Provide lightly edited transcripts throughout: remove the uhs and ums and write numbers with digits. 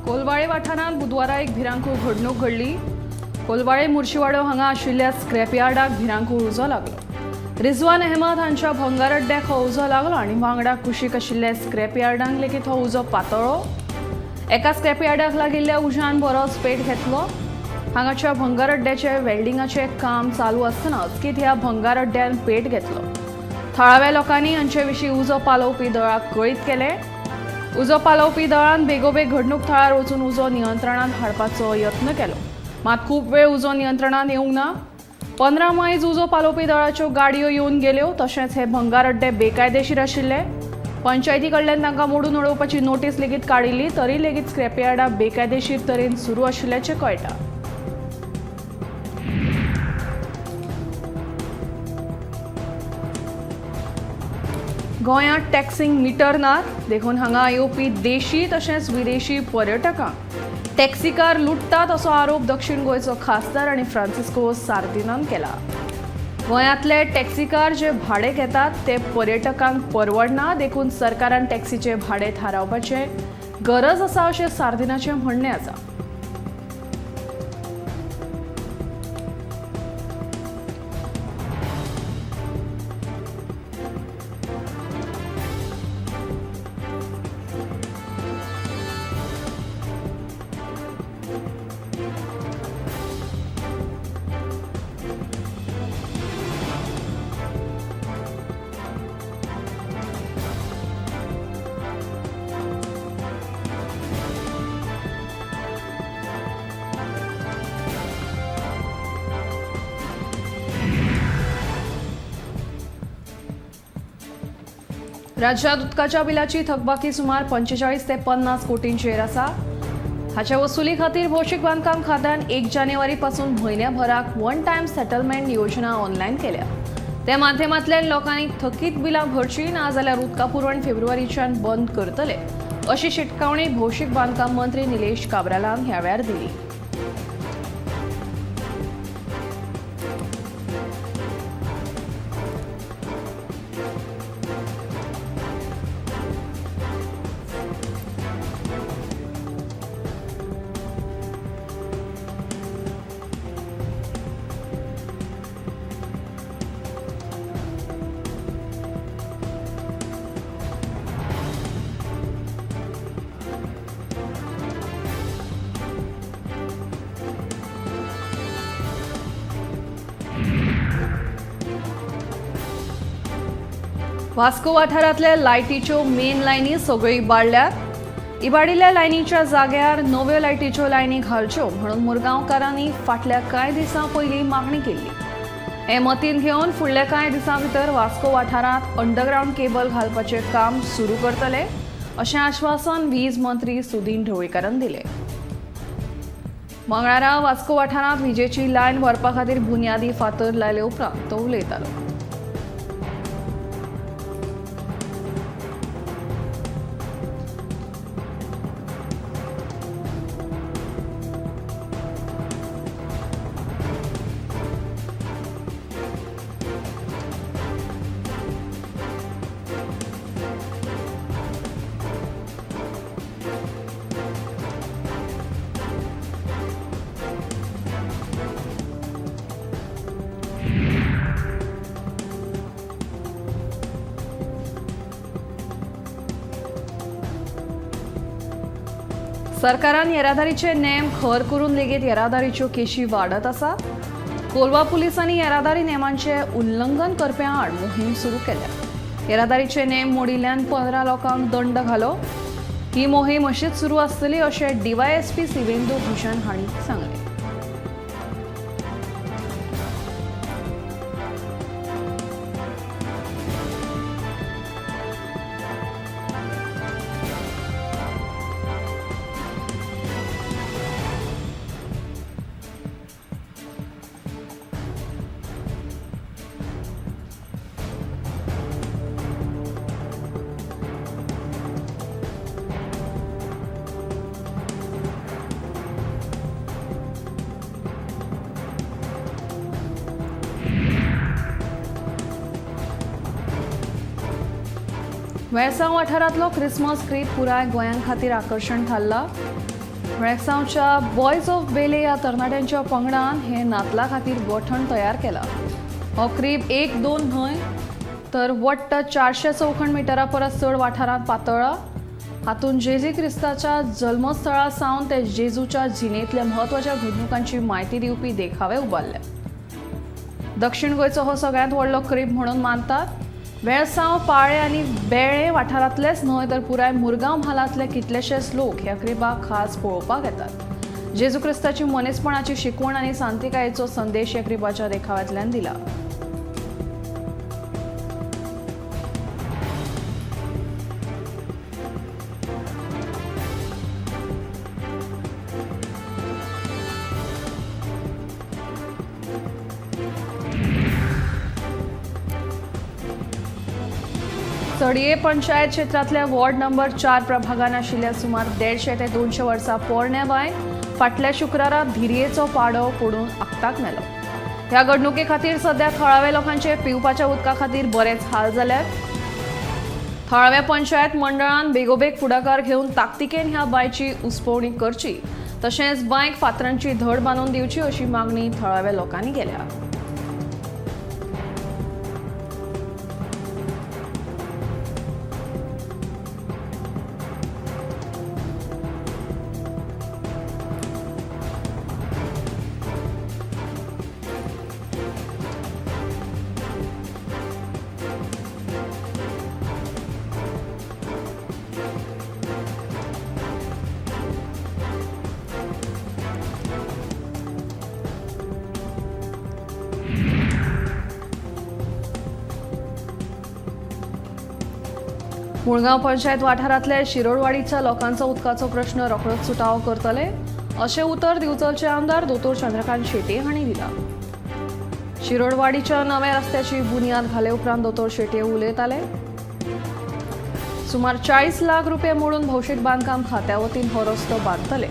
कोलवाळे वाठारांत बुधवारा एक भिरांकूळ घडणूक घडली। कोलवाळे मुर्शीवाडो हांगा आशिल्ल्या स्क्रॅपयार्डाक भिरांकूळ उजो लागलो। रिजवान अहमद हांच्या भंगार अड्ड्याक हो उजो लागलो आनी वांगडा कुशीक आशिल्ल्या स्क्रॅपयार्डांक लेगीत हो उजो पातळ्ळो। एका स्क्रॅपयार्डाक लागिल्ल्या उज्यान बरोच पेट घेतलो। हांगाच्या भंगार अड्ड्याचे वेल्डिंगाचे काम चालू आसतना अचकीत ह्या भंगार अड्ड्यान पेट घेतलो। थळाव्या लोकांनी हांचे विशीं उजो पालोवपी दळाक कळीत केले। उजो पालोवपी दळान बेगोबेग घडणूक थळार वचून उजो नियंत्रणांत हाडपाचो यत्न केलो, मात खूब वेळ उजो नियंत्रणांत येवंक ना। 15 मैज उजो पालोवपी दळाच्यो गाडयो येवन गेल्यो, तशेंच हे भंगार अड्डे बेकायदेशीर आशिल्ले। पंचायती कडल्यान तांकां मोडून उडोवपाची नोटीस लेगीत काडिल्ली, तरी लेगीत स्क्रॅपयार्डां बेकायदेशीर तरेन सुरू आशिल्ल्याचें कळटा। गोंयांत टॅक्सींक मीटर नात, देखून हांगा येवपी देशी तशेंच विदेशी पर्यटकांक टॅक्सीकार लुटतात असो आरोप दक्षिण गोंयचो खासदार आनी फ्रांसिस्को सार्दिनान केला। गोंयांतले टॅक्सीकार जे भाडे घेतात ते पर्यटकांक परवडना, देखून सरकारान टॅक्सीचे भाडे थारावपाचे गरज आसा अशें सार्दिनाचें म्हणणें आसा। राज्यात उदकाच्या बिलाची थकबाकी सुमार 45 ते 50 कोटींचेर आसा। हाच्या वसुली खातीर भौशीक बांदकाम खात्यान 1 जानेवारी पासून म्हयन्याभराक वन टायम सेटलमेंट योजना ऑनलायन केल्या। त्या माध्यमांतल्यान लोकांनी थकीत बिलां भरची ना जाल्यार उदका पुरवण फेब्रुवारीच्यान बंद करतले, अशी शिटकावणी भौशीक बांदकाम मंत्री निलेश काब्रालान ह्या वेळार दिली। वास्को वाठारांतल्या लायटीच्यो मेन लायनी सगळ्यो इबाडल्यात। इबाडिल्ल्या लायनीच्या जाग्यार नव्यो लायटीच्यो लायनी घालच्यो म्हणून मुरगांवकारांनी फाटल्या कांय दिसां पयलीं मागणी केल्ली। हे मतीन घेवन फुडल्या कांय दिसां भितर वास्को वाठारांत अंडरग्रावंड केबल घालपाचें काम सुरू करतले, अशें आश्वासन वीज मंत्री सुदीन ढवळीकारान दिलें। मंगळारा वास्को वाठारांत विजेची लायन व्हरपा खातीर बुन्यादी फातर लायले उपरांत तो उलयतालो। सरकारान येरादारीचे नेम खर करून लेगीत येरादारीच्यो केशी वाडत आसा। कोलवा पुलिसांनी येरादारी नेमांचे उल्लंघन करप्यां आड मोहीम सुरू केल्या। येरादारीचे नेम मोडिल्ल्यान 15 लोकांक दंड घालो। ही मोहीम अशीच सुरू आसतली अशें DYSP शिवेंदू भूषण हांणी सांगलें। वेळसांव वाठारांतलो क्रिसमस ट्री पुराय गोंयां खातीर आकर्शण थारला। मळसावच्या बॉयज ऑफ बेले या तरणाट्यांच्या पंगडान हे नातला खातीर गोठण तयार केला. हो क्रीब 1-2 न्हय तर वट्ट 400 चौखण मिटरा परस चड वाठारांत पातळ्ळा. हातूंत जेजू क्रिस्ताच्या जल्मस्थळा सावन ते जेजूच्या जिणेंतल्या म्हत्वाच्या घडणुकांची म्हायती दिवपी देखावे उबारल्या. दक्षिण गोंयचो हो सगळ्यांत व्हडलो क्रीब म्हणून मानतात. वेळसांव, पाळे आनी बेळे वाठारांतलेच न्हय तर पुराय मुरगांव म्हालांतले कितलेशेच लोक ह्या क्रिबाक खास पळोवपाक येतात. जेजू क्रिस्ताची मनीसपणाची शिकवण आनी शांतिकायेचो संदेश ह्या क्रिबाच्या देखाव्यांतल्यान दिला. चडये पंचायत क्षेत्रातल्या वॉर्ड नंबर 4 प्रभागान आशिल्ल्या सुमार 150 ते 200 वर्सां पोरण्या बायन फाटल्या शुक्रारा धिरयेचो पाडो पडून आगताक मेलो. ह्या घडणुके खातीर सध्या थळाव्या लोकांचे पिवपाच्या उदका खातीर बरेच हाल जाल्यात. थळाव्या पंचायत मंडळान बेगोबेग फुडाकार घेवन ताकतिकेन ह्या बायची उसपवणी करची तशेंच बायक फातरांची धड बांदून दिवची अशी मागणी थळाव्या लोकांनी केल्या. मुळगांव पंचायत वाठारांतल्या शिरोडवाडीच्या लोकांचो उदकाचो प्रश्न रोखडोच सुटावो करतले अशें उतर दिवचलचे आमदार दोतोर चंद्रकांत शेटये हांणी दिलां. शिरोडवाडीच्या नव्या रस्त्याची बुनयाद घाले उपरांत दोतोर शेटये उलयताले. सुमार 40 लाख रुपये मोडून भौशीक बांदकाम खात्या वतीन हो रस्तो बांदतले.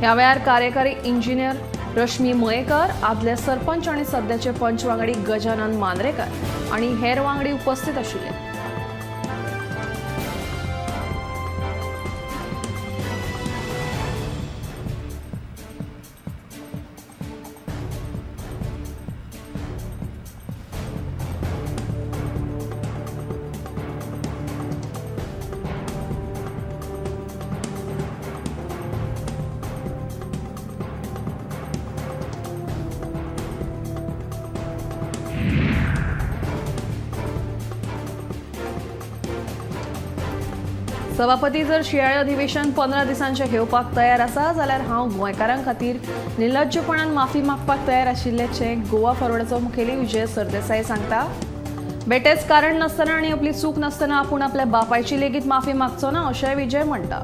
ह्या वेळार कार्यकारी इंजिनियर रश्मी मयेकर, आदले सरपंच आनी सध्याचे पंच वांगडी गजानन मांद्रेकर आनी हेर वांगडी उपस्थित आशिल्ले. सभापती जर शियाळे अधिवेशन 15 दिसांचे घेवपाक तयार आसा जाल्यार हांव गोंयकारां खातीर निर्लज्जपणान माफी मागपाक तयार आशिल्ल्याचे गोवा फॉरवर्डाचो मुखेली विजय सरदेसाई सांगता. बेटेच कारण नासतना आनी आपली चूक नासतना आपूण आपल्या बापायची लेगीत माफी मागचो ना अशेंय विजय म्हणटा.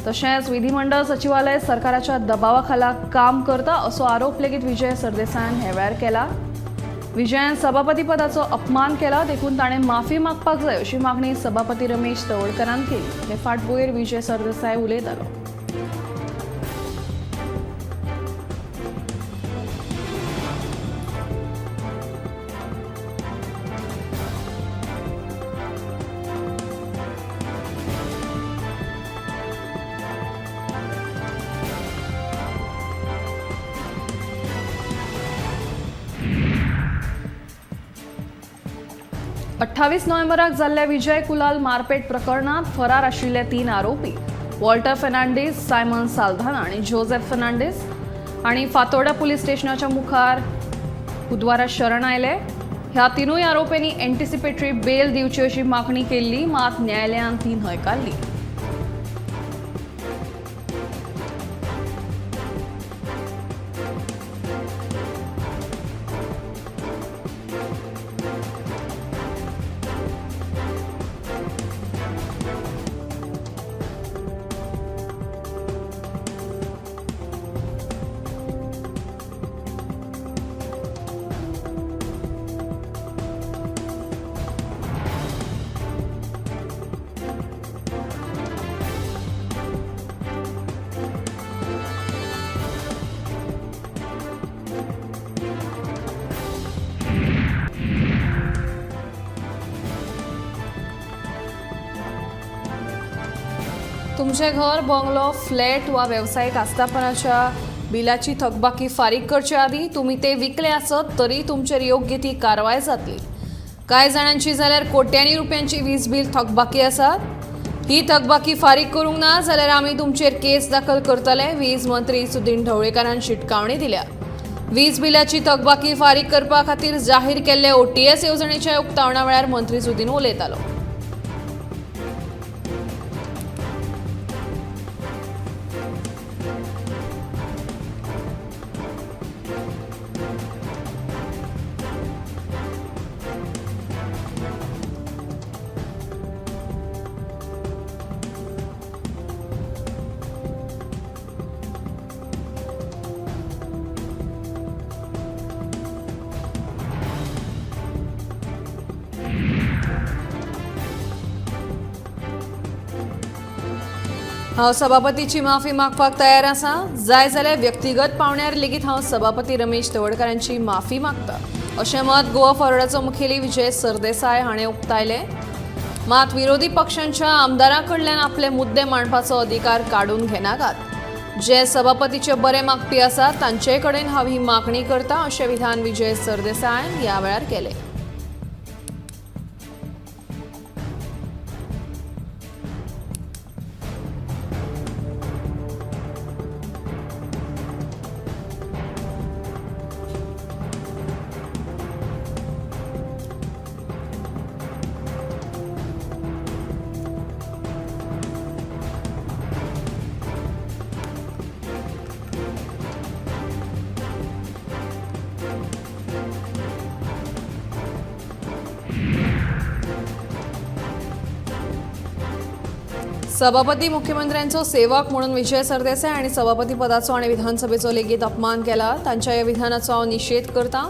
तशेंच विधिमंडळ सचिवालय सरकाराच्या दबावा खाला काम करता असो आरोप लेगीत विजय सरदेसायान ह्या वेळार केला. विजयान सभापती पदाचो अपमान केला देखून ताणें माफी मागपाक जाय अशी मागणी सभापती रमेश तवडकरान केली. हे फाटभुंयेर विजय सरदेसाय उलयतालो. अठ्ठावीस नोव्हेंबराक जाल्ल्या विजय कुलाल मारपेट प्रकरणात फरार आशिल्ले 3 आरोपी वॉल्टर फेर्नांडीस, सायमन साल्धाना आणि जोसेफ फेर्नांडीस आणि फातोर्डा पुलीस स्टेशनाच्या मुखार बुधवारा शरण आयले. ह्या 3 आरोपींनी एंटिसिपेटरी बेल दिवची अशी मागणी केल्ली, मात न्यायालयान ती न्हयकारली. तुमचे घर बंगलो फ्लॅट वा व्यावसायिक आस्थापनाच्या बिलाची थकबाकी फारीक करचे आदी तुम्ही ते विकले आसत तरी तुमचेर योग्य ती कारवाय जातली. कांय जाणांची जाल्यार कोट्यांनी रुपयांची वीज बील थकबाकी आसात. ही थकबाकी फारीक करूंक ना जाल्यार आमी तुमचेर केस दाखल करतले, वीज मंत्री सुदीन ढवळेकारान शिटकावणी दिल्या. वीज बिलाची थकबाकी फारीक करपा खातीर जाहीर केल्ले OTS येवजणेच्या उक्तावणा वेळार मंत्री सुदीन उलयतालो. हांव सभापतीची माफी मागपाक तयार आसा. जाय जाल्यार व्यक्तिगत पावण्यार लेगीत हांव सभापती रमेश तवडकरांची माफी मागता, अशें मत गोवा फॉरवर्डाचो मुखेली विजय सरदेसाय हाणें उक्तायलें. मात विरोधी पक्षांच्या आमदारां कडल्यान आपले मुद्दे मांडपाचो अधिकार काडून घेनाकात. जे सभापतीचे बरे मागपी आसात तांचे कडेन हांव ही मागणी करता, अशें विधान विजय सरदेसायान ह्या वेळार केलें. सभापती मुख्यमंत्र्यांचो सेवक म्हणून विजय सरदेसाय आणि सभापती पदाचो आणि विधानसभेचो लेगीत अपमान केला. तांच्या ह्या विधानाचो हांव निशेध करता.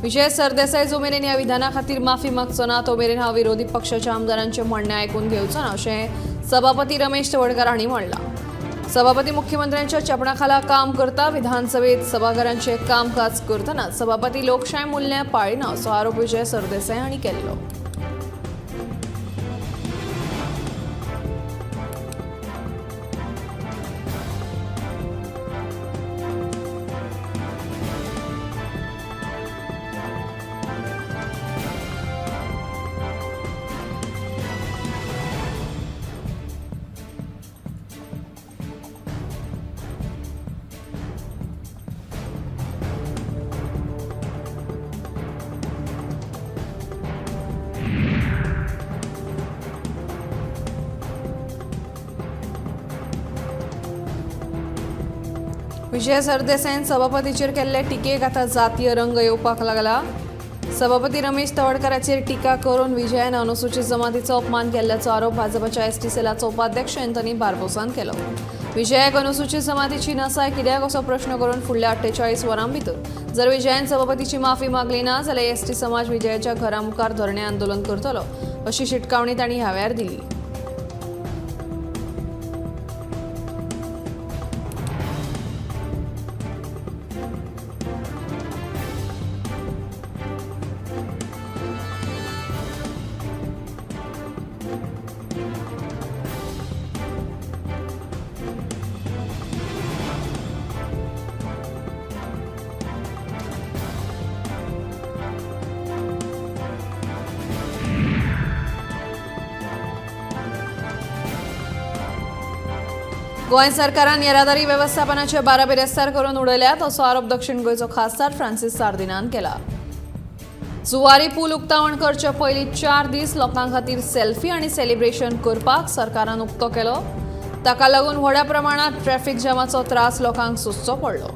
विजय सरदेसाय जो मेरेन ह्या विधाना खातीर माफी मागचो ना तो मेरेन हांव विरोधी पक्षाच्या आमदारांचे म्हणणे आयकून घेवचो ना, अशें सभापती रमेश तवडकर हांणी म्हणलां. सभापती मुख्यमंत्र्यांच्या चपणा खाला काम करता. विधानसभेत सभाघरांचे कामकाज करतना सभापती लोकशाय मूल्य पाळिना असो आरोप विजय सरदेसाय हांणी केल्लो. विजय सरदेसायन सभापतीचेर केल्ले टिकेक आतां जातीय रंग येवपाक लागला. सभापती रमेश तवडकराचेर टिका करून विजयान अनुसूचित जमातीचो अपमान केल्ल्याचो आरोप भाजपाच्या ST सेलाचो उपाध्यक्ष एंथनी बार्बोसान केलो. विजयाक अनुसूचित जमातीची नसाय कित्याक असो प्रश्न करून फुडल्या 48 वरां भितर जर विजयान सभापतीची माफी मागली ना जाल्यार ST समाज विजयाच्या घरा मुखार धरणे आंदोलन करतलो, अशी शिटकावणी तांणी ह्या वेळार दिली. गोंय सरकारान येरादारी वेवस्थापनाचे 12 बिरेस्तार करून उडयल्यात असो आरोप दक्षिण गोंयचो खासदार फ्रांसीस सार्दिनान केला. जुवारी पूल उक्तावण करचे पयलीं 4 दीस लोकां खातीर सेल्फी आनी सेलिब्रेशन करपाक सरकारान उक्तो केलो. ताका लागून व्हड्या प्रमाणात ट्रॅफिक जॅमाचो त्रास लोकांक सोंसचो पडलो.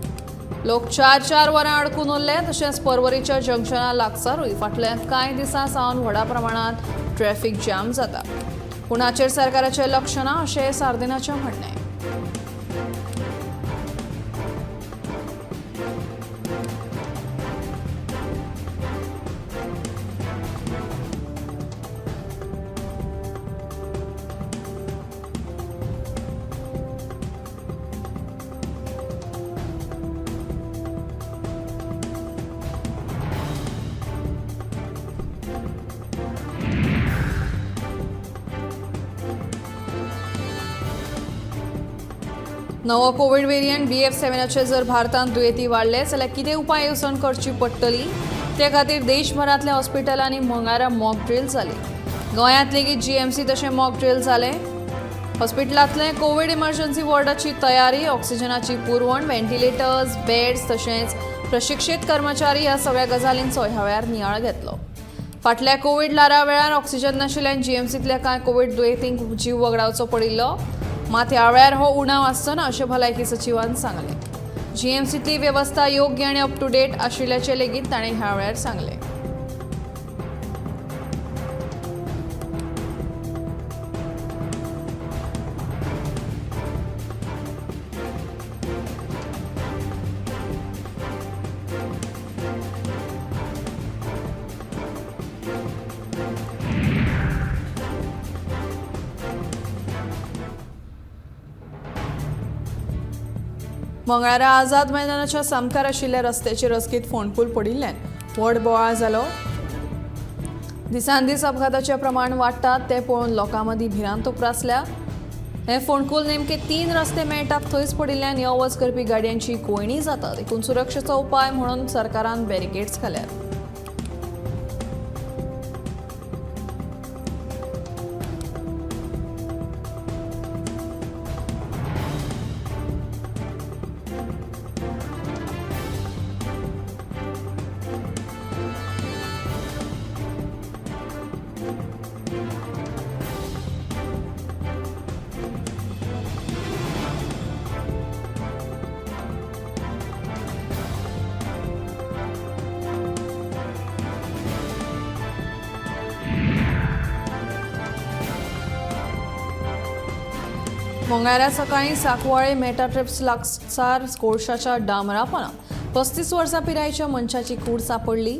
लोक 4 वरां अडकून उरले. तशेंच पर्वरीच्या जंक्शना लागसारूय फाटल्या कांय दिसां सावन व्हड्या प्रमाणात ट्रॅफिक जॅम जाता. पूण हाचेर सरकाराचें लक्ष ना अशें सार्दिनाचें म्हणणें. नवो कोविड वेरियंट BF7चे जर भारतांत दुयेंती वाडले जाल्यार कितें उपाय येवजण करची पडटली ते खातीर देशभरांतल्या हॉस्पिटलांनी मंगळारा मॉक ड्रिल जाली. गोंयांत लेगीत GMC तशें मॉक ड्रिल जालें. हॉस्पिटलांतले कोविड इमर्जन्सी वॉर्डाची तयारी, ऑक्सिजनाची पुरवण, व्हेंटिलेटर्स, बेड्स तशेंच प्रशिक्षीत कर्मचारी ह्या सगळ्या गजालींचो ह्या वेळार नियाळ घेतलो. फाटल्या कोविड लारा वेळार ऑक्सिजन नाशिल्ल्यान GMCंतल्या कांय कोविड दुयेंतींक जीव वगडावचो पडिल्लो. मात ह्या वेळार हो उणाव आसचो ना अशें भलायकी सचिवान सांगलें. GMCंतली वेवस्था योग्य आनी अप टू डेट आशिल्ल्याचें लेगीत ताणें ह्या वेळार सांगलें. मंगळारा आझाद मैदानाच्या सामकार आशिल्ल्या रस्त्याचेर रस्त्याचेर फोंडकूल पडिल्ल्यान व्हड बोवाळ जालो. दिसान दीस अपघाताचें प्रमाण वाडटा तें पळोवन लोकां मदीं भिरांत उप्रासल्या. हे फोंडकूल नेमके 3 रस्ते मेळटात थंयच पडिल्ल्यान यो वच करपी गाडयांची कोयणी जाता. देखून सुरक्षेचो उपाय म्हणून सरकारान बॅरिकेड्स घाल्यात. मंगळारा सकाळी साकवाळे मेटा ट्रिप्स लागसार कोळशाच्या डामरापणात 35 वर्सां पिरायेच्या मनशाची कूड सापडली.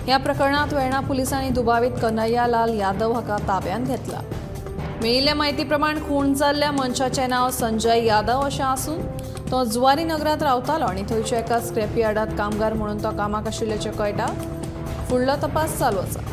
ह्या प्रकरणात वेर्णा पुलिसांनी दुबावीत कन्हैया लाल यादव हाका ताब्यांत घेतला. मेळिल्ल्या म्हायती प्रमाण खून जाल्ल्या मनशाचें नांव संजय यादव अशें आसून तो जुवारी नगरांत रावतालो आनी थंयच्या एका स्क्रॅप यार्डात कामगार म्हणून तो कामाक आशिल्ल्याचें कळटा. फुडलो तपास चालू आसा.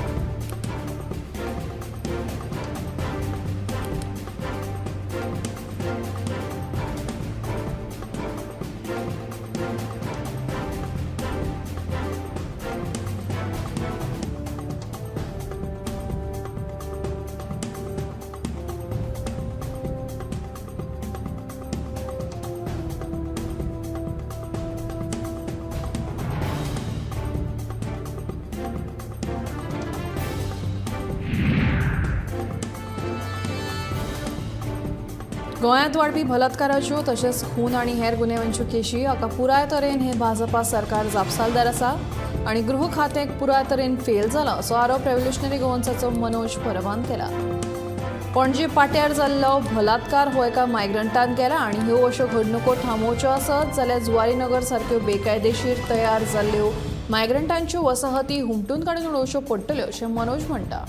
गोंयांत वाडपी बलात्काराच्यो तशेंच खून आनी हेर गुन्यांवांच्यो केशी हाका पुराय तरेन हे भाजपा सरकार जापसालदार आसा आनी गृह खातें पुराय तरेन फेल जाला असो आरोप रेव्होल्युशनरी गोवन्साचो मनोज परबान केला. पणजे पाट्यार जाल्लो बलात्कार हो एका मायग्रंटान केला आनी ह्यो अश्यो घडणुको थांबोवच्यो आसत जाल्यार जुवारीनगर सारक्यो बेकायदेशीर तयार जाल्ल्यो मायग्रंटांच्यो वसाहती हुमटून काडून उडोवच्यो पडटल्यो अशें मनोज म्हणटा.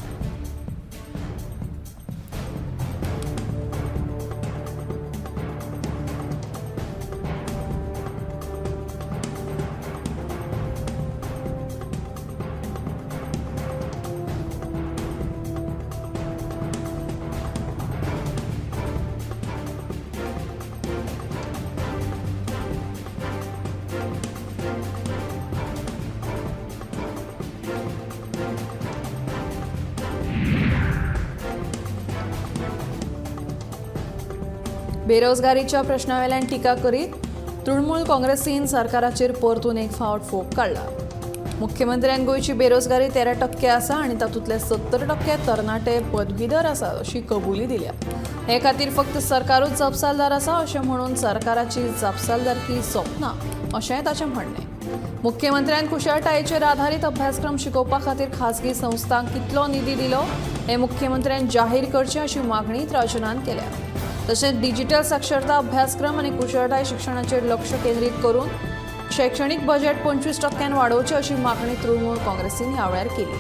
बेरोजगारीच्या प्रश्नावेल्यान टिका करीत तृणमूल काँग्रेसीन सरकाराचेर परतून एक फावट फोग काडला. मुख्यमंत्र्यान गोंयची बेरोजगारी 13% आसा आनी तातूंतले 70% तरणाटे पदवीधर आसात अशी कबुली दिल्या. हे खातीर फक्त सरकारूच जापसालदार आसा अशें म्हणून सरकाराची जापसालदारकी सोंपना अशेंय ताचें म्हणणें. मुख्यमंत्र्यान कुशळटायेचेर आधारीत अभ्यासक्रम शिकोवपा खातीर खासगी संस्थांक कितलो निधी दिलो हे मुख्यमंत्र्यान जाहीर करचें अशी मागणी राजनान केल्या. तशेंच डिजिटल साक्षरता अभ्यासक्रम आनी कुशळटाय शिक्षणाचेर लक्ष केंद्रीत करून शैक्षणिक बजेट 25% वाडोवचें अशी मागणी तृणमूल काँग्रेसीन ह्या वेळार केली.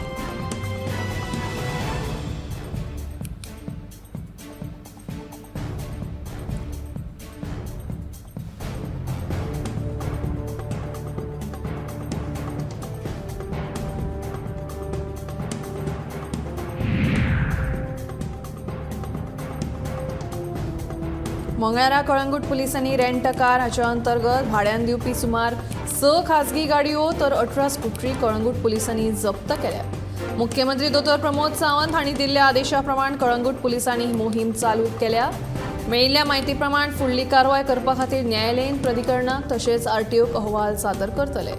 मंगळारा कळंगूट पुलिसांनी रेंट अ कार हाच्या अंतर्गत भाड्यान दिवपी सुमार 6 खासगी गाडयो तर 18 स्कूटरी कळंगूट पुलिसांनी जप्त केल्या. मुख्यमंत्री दोतोर प्रमोद सावंत हांणी दिल्ल्या आदेशा प्रमाण कळंगूट पुलिसांनी ही मोहीम चालू केल्या. मेळिल्ल्या म्हायती प्रमाण फुडली कारवाय करपा खातीर न्यायालयीन प्राधिकरणाक तशेंच आरटीओक अहवाल सादर करतले.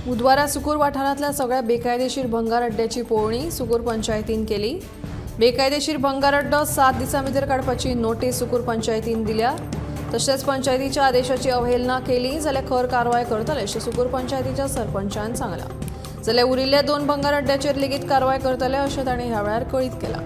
बुधवारा सुकूर वाठारांतल्या सगळ्या बेकायदेशीर भंगार अड्ड्याची पळोवणी सुकूर पंचायतीन केली. बेकायदेशीर भंगार अड्डो 7 दिसां भितर काडपाची नोटीस सुकूर पंचायतीन दिल्या. तशेंच पंचायतीच्या आदेशाची अवहेलना केली जाल्यार खर कारवाय करतले अशें सुकूर पंचायतीच्या सरपंचान सांगलां. जाल्यार उरिल्ल्या 2 भंगार अड्ड्याचेर लेगीत कारवाय करतले अशें ताणें ह्या वेळार कळीत केलां.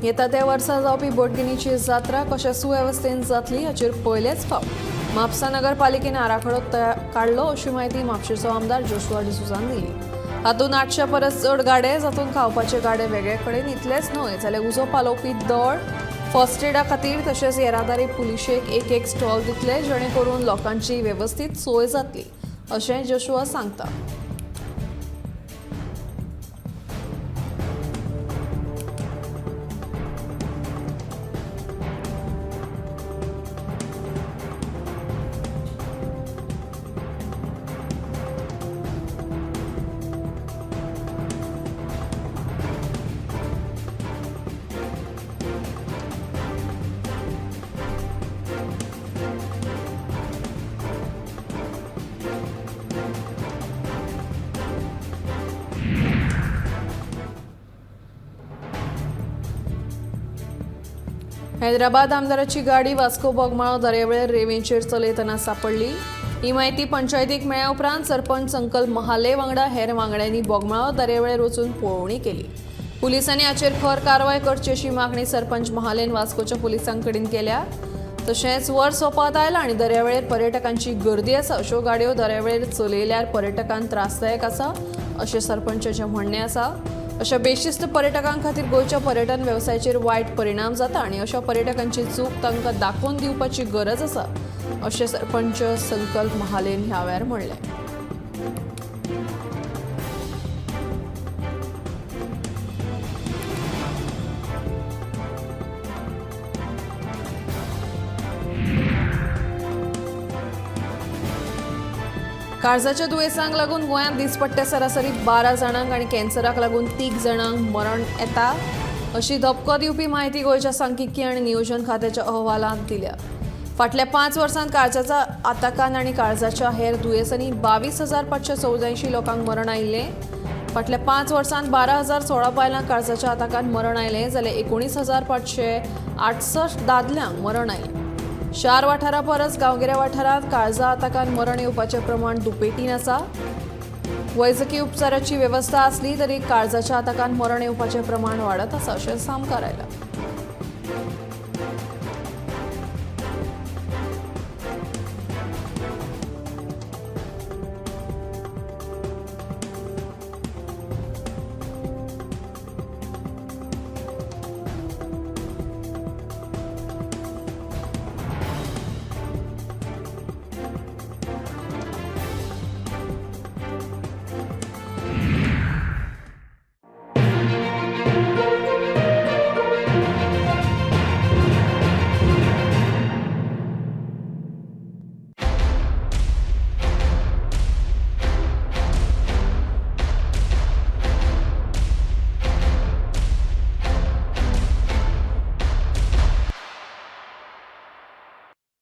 येता त्या वर्सा जावपी बोटगिनीची जात्रा कशा सुवेवस्थेन जातली हाचेर पयलेच फावट म्हापसा नगरपालिकेन आराखडो काडलो अशी माहिती म्हापशेचो आमदार जोशुआ डिसूजान दिली. हातूंत 800 परस चड गाडे जातूंत खावपाचे गाडे वेगळे कडेन इतलेच न्हय जाल्यार उजो पालोवपी दळ फर्स्ट एडा खातीर तशेंच येरादारी पुलिशेक एक स्टॉल दितले जेणे करून लोकांची वेवस्थीत सोय जातली अशें जोशुआ सांगता. हैदराबाद आमदाराची गाडी वास्को बोगमाळो दर्यावेळेर रेंवेचेर चलयतना सांपडली. ही माहिती पंचायतीक मेळ्ळ्या उपरांत सरपंच संकल्प महाले वांगडा हेर वांगड्यांनी बोगमाळो दर्यावेळेर वचून पळोवणी केली. पुलिसांनी हाचेर खर कारवाय करची अशी मागणी सरपंच महालेन वास्कोच्या पुलिसां कडेन केल्या. तशेंच वर सोंपत आयला आनी दर्यावेळेर पर्यटकांची गर्दी आसा अश्यो गाडयो दर्यावेळेर चलयल्यार पर्यटकांक त्रासदायक आसा अशें सरपंचाचें म्हणणें आसा. अशा बेशिस्त पर्यटकां खातीर गोंयच्या पर्यटन वेवसायाचेर वायट परिणाम जाता आनी अशा पर्यटकांची चूक तांकां दाखोवन दिवपाची गरज आसा अशें सरपंच संकल्प महालेन ह्या वेळार म्हणलें. काळजाच्या दुयेंसांक लागून गोंयांत दिसपट्टे सरासरी 12 जाणांक आनी कॅन्सराक लागून 3 जाणांक मरण येता अशी धपको दिवपी माहिती गोंयच्या सांख्यिकी आनी नियोजन खात्याच्या अहवालांत दिल्या. फाटल्या 5 वर्सांत काळजाच्या आताकान आनी काळजाच्या हेर दुयेंसांनी 22,584 लोकांक मरण आयिल्लें. फाटल्या 5 वर्सांत 12,016 बायलांक काळजाच्या आताकान मरण आयलें जाल्यार 19,568 दादल्यांक मरण आयलें. शार वाठारा परस गांवगिऱ्या वाठारांत काळजा आताकान मरण येवपाचें प्रमाण दुपेटीन आसा. वैजकी उपचाराची वेवस्था आसली तरी काळजाच्या आताकान मरण येवपाचें प्रमाण वाडत आसा अशें सामकार आयलां.